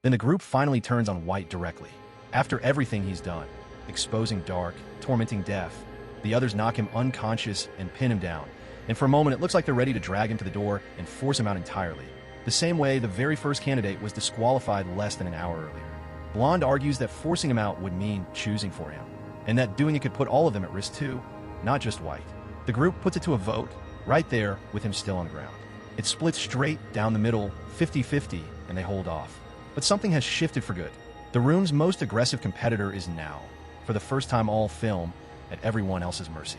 Then the group finally turns on White directly. After everything he's done, exposing Dark, tormenting Death, the others knock him unconscious and pin him down, and for a moment it looks like they're ready to drag him to the door and force him out entirely, the same way the very first candidate was disqualified less than an hour earlier. Blonde argues that forcing him out would mean choosing for him, and that doing it could put all of them at risk too, not just White. The group puts it to a vote, right there with him still on the ground. It splits straight down the middle, 50-50, and they hold off. But something has shifted for good. The room's most aggressive competitor is now, for the first time all film, at everyone else's mercy.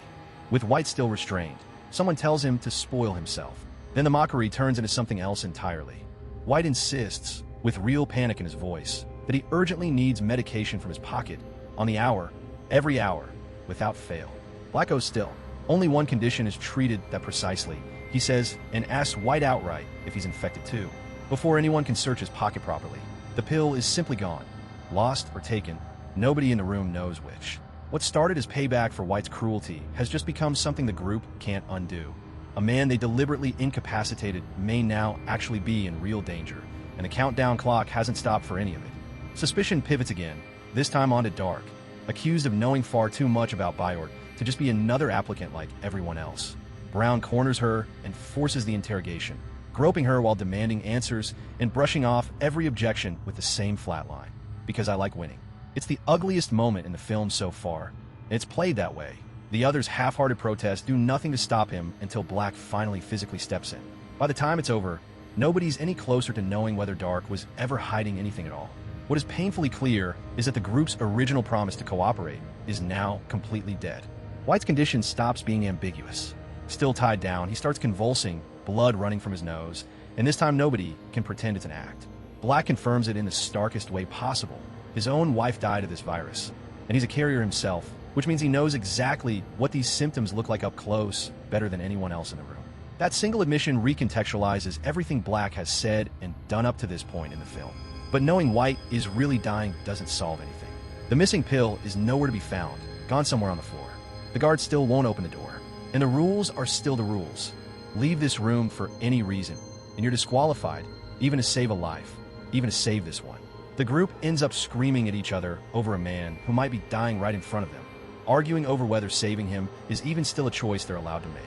With White still restrained, someone tells him to spoil himself. Then the mockery turns into something else entirely. White insists, with real panic in his voice, that he urgently needs medication from his pocket, on the hour, every hour, without fail. Black goes still. Only one condition is treated that precisely, he says, and asks White outright if he's infected too. Before anyone can search his pocket properly, the pill is simply gone. Lost or taken, nobody in the room knows which. What started as payback for White's cruelty has just become something the group can't undo. A man they deliberately incapacitated may now actually be in real danger, and the countdown clock hasn't stopped for any of it. Suspicion pivots again, this time onto Dark, accused of knowing far too much about Biord to just be another applicant like everyone else. Brown corners her and forces the interrogation, groping her while demanding answers and brushing off every objection with the same flat line. Because I like winning. It's the ugliest moment in the film so far, and it's played that way. The others' half-hearted protests do nothing to stop him until Black finally physically steps in. By the time it's over, nobody's any closer to knowing whether Dark was ever hiding anything at all. What is painfully clear is that the group's original promise to cooperate is now completely dead. White's condition stops being ambiguous. Still tied down, he starts convulsing, blood running from his nose, and this time nobody can pretend it's an act. Black confirms it in the starkest way possible. His own wife died of this virus, and he's a carrier himself, which means he knows exactly what these symptoms look like up close better than anyone else in the room. That single admission recontextualizes everything Black has said and done up to this point in the film. But knowing White is really dying doesn't solve anything. The missing pill is nowhere to be found, gone somewhere on the floor. The guard still won't open the door, and the rules are still the rules. Leave this room for any reason, and you're disqualified, even to save a life, even to save this one. The group ends up screaming at each other over a man who might be dying right in front of them, arguing over whether saving him is even still a choice they're allowed to make.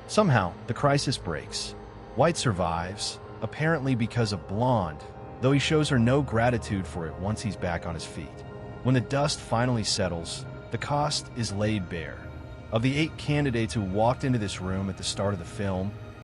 Somehow, the crisis breaks. White survives, apparently because of Blonde, though he shows her no gratitude for it once he's back on his feet. When the dust finally settles, the cost is laid bare. Of the 8 candidates who walked into this room at the start of the film,